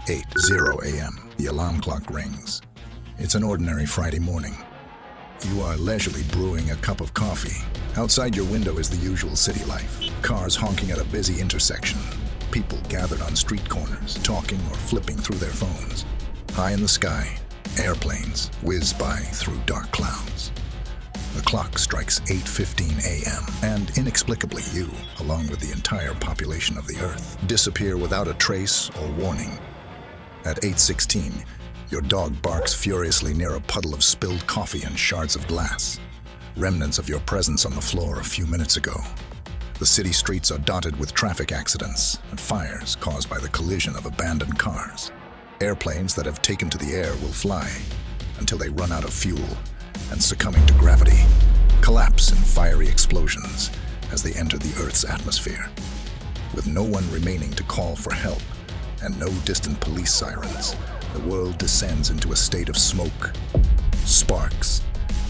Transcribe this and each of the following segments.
8:00 a.m. The alarm clock rings. It's an ordinary Friday morning. You are leisurely brewing a cup of coffee. Outside your window is the usual city life. Cars honking at a busy intersection. People gathered on street corners, talking or flipping through their phones. High in the sky, airplanes whiz by through dark clouds. The clock strikes 8:15 a.m. and inexplicably you, along with the entire population of the Earth, disappear without a trace or warning. At 8:16, your dog barks furiously near a puddle of spilled coffee and shards of glass, remnants of your presence on the floor a few minutes ago. The city streets are dotted with traffic accidents and fires caused by the collision of abandoned cars. Airplanes that have taken to the air will fly until they run out of fuel and, succumbing to gravity, collapse in fiery explosions as they enter the Earth's atmosphere. With no one remaining to call for help and no distant police sirens, the world descends into a state of smoke, sparks,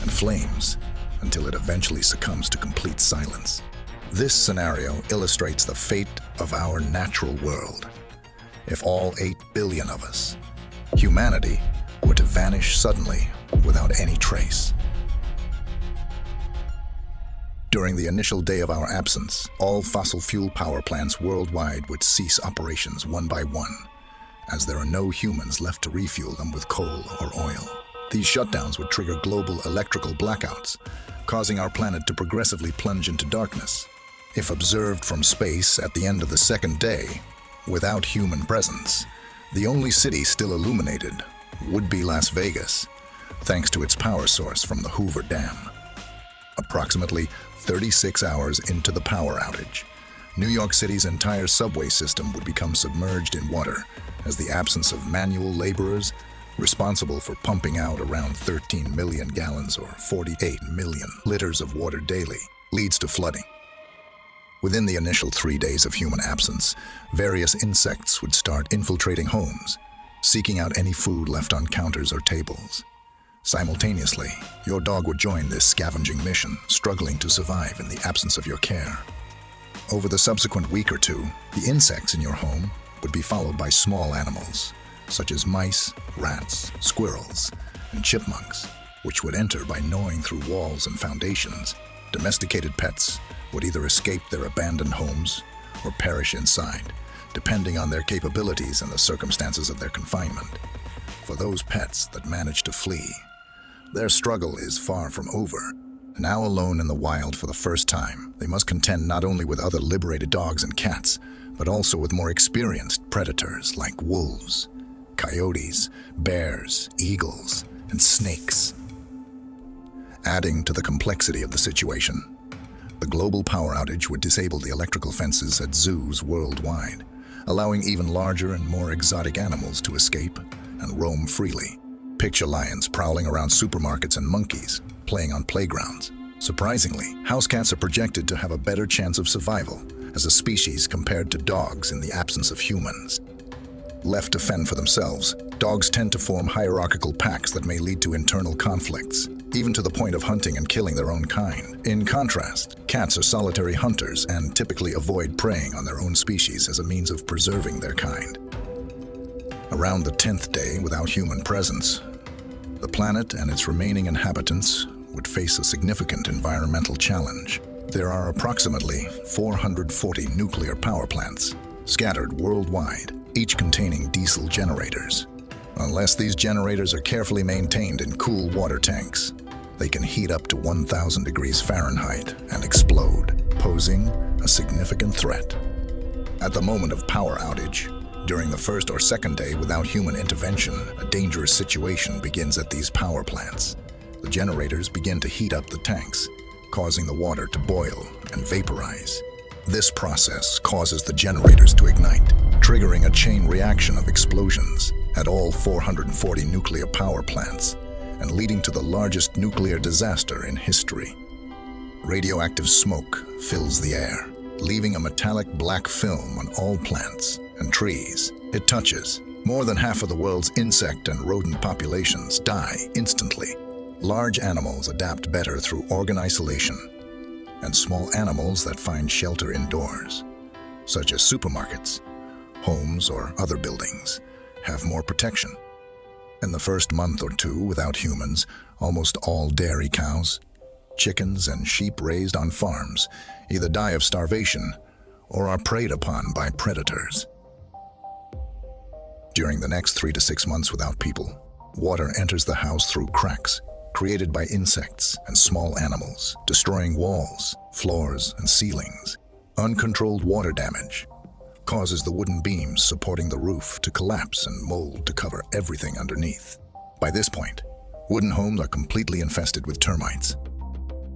and flames until it eventually succumbs to complete silence. This scenario illustrates the fate of our natural world. If all 8 billion of us, humanity, were to vanish suddenly without any trace. During the initial day of our absence, all fossil fuel power plants worldwide would cease operations one by one, as there are no humans left to refuel them with coal or oil. These shutdowns would trigger global electrical blackouts, causing our planet to progressively plunge into darkness. If observed from space at the end of the second day, without human presence, the only city still illuminated would be Las Vegas, thanks to its power source from the Hoover Dam. Approximately 36 hours into the power outage, New York City's entire subway system would become submerged in water, as the absence of manual laborers, responsible for pumping out around 13 million gallons or 48 million liters of water daily, leads to flooding. Within the initial 3 days of human absence, various insects would start infiltrating homes, seeking out any food left on counters or tables. Simultaneously, your dog would join this scavenging mission, struggling to survive in the absence of your care. Over the subsequent week or two, the insects in your home would be followed by small animals, such as mice, rats, squirrels, and chipmunks, which would enter by gnawing through walls and foundations. Domesticated pets would either escape their abandoned homes or perish inside, depending on their capabilities and the circumstances of their confinement. For those pets that manage to flee, their struggle is far from over. Now alone in the wild for the first time, they must contend not only with other liberated dogs and cats, but also with more experienced predators like wolves, coyotes, bears, eagles, and snakes. Adding to the complexity of the situation, the global power outage would disable the electrical fences at zoos worldwide, allowing even larger and more exotic animals to escape and roam freely. Picture lions prowling around supermarkets and monkeys playing on playgrounds. Surprisingly, house cats are projected to have a better chance of survival as a species compared to dogs in the absence of humans. Left to fend for themselves, dogs tend to form hierarchical packs that may lead to internal conflicts, even to the point of hunting and killing their own kind. In contrast, cats are solitary hunters and typically avoid preying on their own species as a means of preserving their kind. Around the 10th day without human presence, the planet and its remaining inhabitants would face a significant environmental challenge. There are approximately 440 nuclear power plants scattered worldwide, each containing diesel generators. Unless these generators are carefully maintained in cool water tanks, they can heat up to 1,000 degrees Fahrenheit and explode, posing a significant threat. At the moment of power outage, during the first or second day without human intervention, a dangerous situation begins at these power plants. The generators begin to heat up the tanks, causing the water to boil and vaporize. This process causes the generators to ignite, triggering a chain reaction of explosions at all 440 nuclear power plants and leading to the largest nuclear disaster in history. Radioactive smoke fills the air, leaving a metallic black film on all plants and trees it touches. More than half of the world's insect and rodent populations die instantly. Large animals adapt better through organ isolation, and small animals that find shelter indoors, such as supermarkets, homes, or other buildings, have more protection. In the first month or two without humans, almost all dairy cows, chickens, and sheep raised on farms either die of starvation or are preyed upon by predators. During the next 3 to 6 months without people, water enters the house through cracks created by insects and small animals, destroying walls, floors, and ceilings. Uncontrolled water damage causes the wooden beams supporting the roof to collapse and mold to cover everything underneath. By this point, wooden homes are completely infested with termites.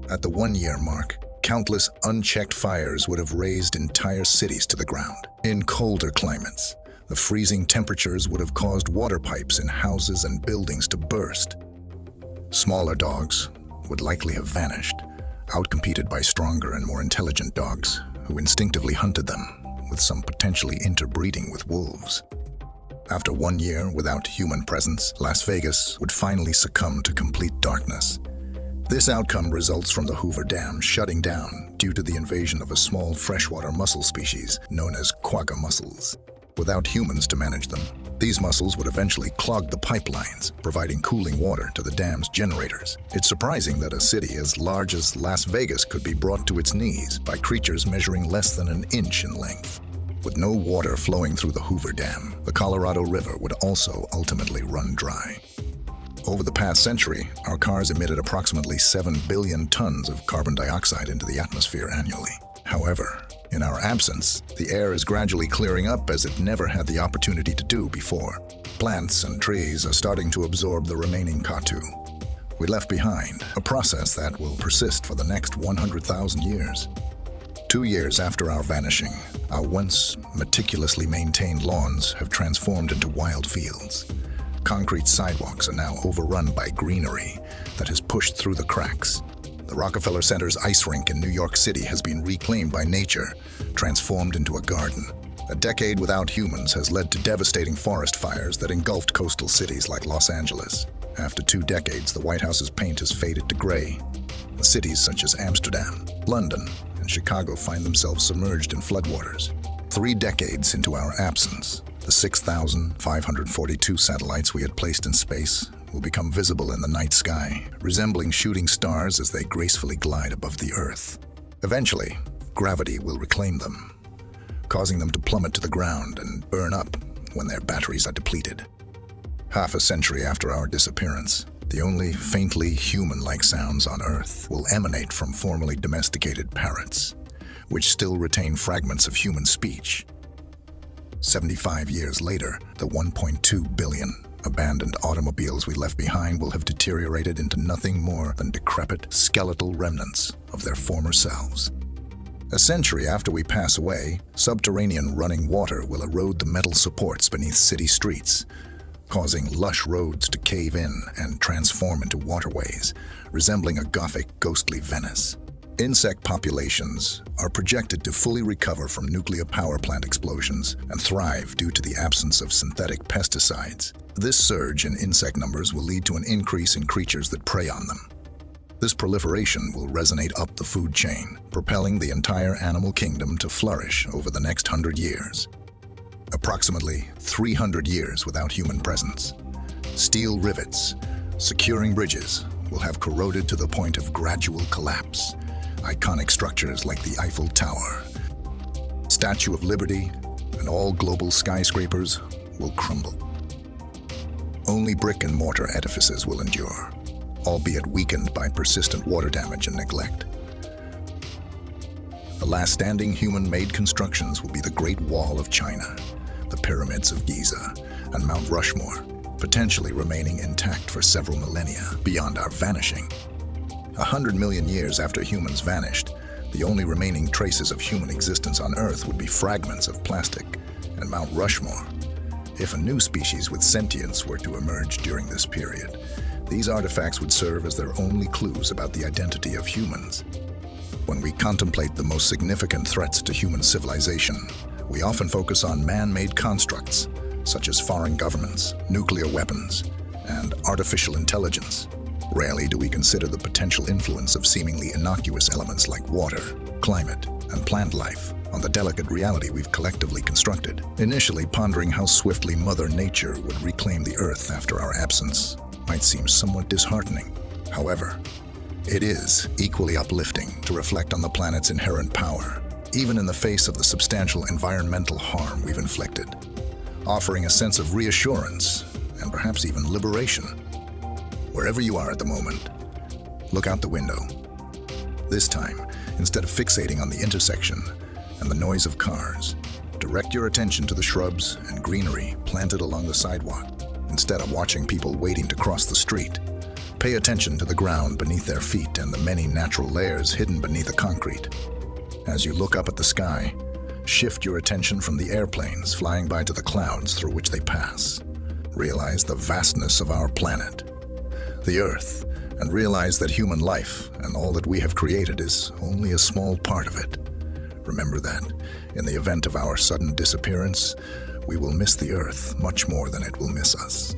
At the 1-year mark, countless unchecked fires would have razed entire cities to the ground. In colder climates, the freezing temperatures would have caused water pipes in houses and buildings to burst. Smaller dogs would likely have vanished, outcompeted by stronger and more intelligent dogs who instinctively hunted them, with some potentially interbreeding with wolves. After 1 year without human presence, Las Vegas would finally succumb to complete darkness. This outcome results from the Hoover Dam shutting down due to the invasion of a small freshwater mussel species known as quagga mussels. Without humans to manage them, these mussels would eventually clog the pipelines, providing cooling water to the dam's generators. It's surprising that a city as large as Las Vegas could be brought to its knees by creatures measuring less than an inch in length. With no water flowing through the Hoover Dam, the Colorado River would also ultimately run dry. Over the past century, our cars emitted approximately 7 billion tons of carbon dioxide into the atmosphere annually. However, in our absence, the air is gradually clearing up as it never had the opportunity to do before. Plants and trees are starting to absorb the remaining CO2 we left behind, a process that will persist for the next 100,000 years. 2 years after our vanishing, our once meticulously maintained lawns have transformed into wild fields. Concrete sidewalks are now overrun by greenery that has pushed through the cracks. The Rockefeller Center's ice rink in New York City has been reclaimed by nature, transformed into a garden. A decade without humans has led to devastating forest fires that engulfed coastal cities like Los Angeles. After 2 decades, the White House's paint has faded to gray. And cities such as Amsterdam, London, and Chicago find themselves submerged in floodwaters. 3 decades into our absence, the 6,542 satellites we had placed in space will become visible in the night sky, resembling shooting stars as they gracefully glide above the Earth. Eventually, gravity will reclaim them, causing them to plummet to the ground and burn up when their batteries are depleted. Half a century after our disappearance, the only faintly human-like sounds on Earth will emanate from formerly domesticated parrots, which still retain fragments of human speech. 75 years later, the 1.2 billion abandoned automobiles we left behind will have deteriorated into nothing more than decrepit, skeletal remnants of their former selves. A century after we pass away, subterranean running water will erode the metal supports beneath city streets, causing lush roads to cave in and transform into waterways, resembling a Gothic, ghostly Venice. Insect populations are projected to fully recover from nuclear power plant explosions and thrive due to the absence of synthetic pesticides. This surge in insect numbers will lead to an increase in creatures that prey on them. This proliferation will resonate up the food chain, propelling the entire animal kingdom to flourish over the next 100 years. Approximately 300 years without human presence. Steel rivets securing bridges will have corroded to the point of gradual collapse. Iconic structures like the Eiffel Tower, Statue of Liberty, and all global skyscrapers will crumble. Only brick and mortar edifices will endure, albeit weakened by persistent water damage and neglect. The last standing human-made constructions will be the Great Wall of China, the Pyramids of Giza, and Mount Rushmore, potentially remaining intact for several millennia beyond our vanishing. 100 million years after humans vanished, the only remaining traces of human existence on Earth would be fragments of plastic and Mount Rushmore. If a new species with sentience were to emerge during this period, these artifacts would serve as their only clues about the identity of humans. When we contemplate the most significant threats to human civilization, we often focus on man-made constructs, such as foreign governments, nuclear weapons, and artificial intelligence. Rarely do we consider the potential influence of seemingly innocuous elements like water, climate, and plant life. on the delicate reality we've collectively constructed. Initially, pondering how swiftly Mother Nature would reclaim the Earth after our absence might seem somewhat disheartening. However, it is equally uplifting to reflect on the planet's inherent power, even in the face of the substantial environmental harm we've inflicted, offering a sense of reassurance and perhaps even liberation. Wherever you are at the moment, look out the window. This time, instead of fixating on the intersection and the noise of cars, direct your attention to the shrubs and greenery planted along the sidewalk. Instead of watching people waiting to cross the street, pay attention to the ground beneath their feet and the many natural layers hidden beneath the concrete. As you look up at the sky, shift your attention from the airplanes flying by to the clouds through which they pass. Realize the vastness of our planet, the Earth, and realize that human life and all that we have created is only a small part of it. Remember that, in the event of our sudden disappearance, we will miss the Earth much more than it will miss us.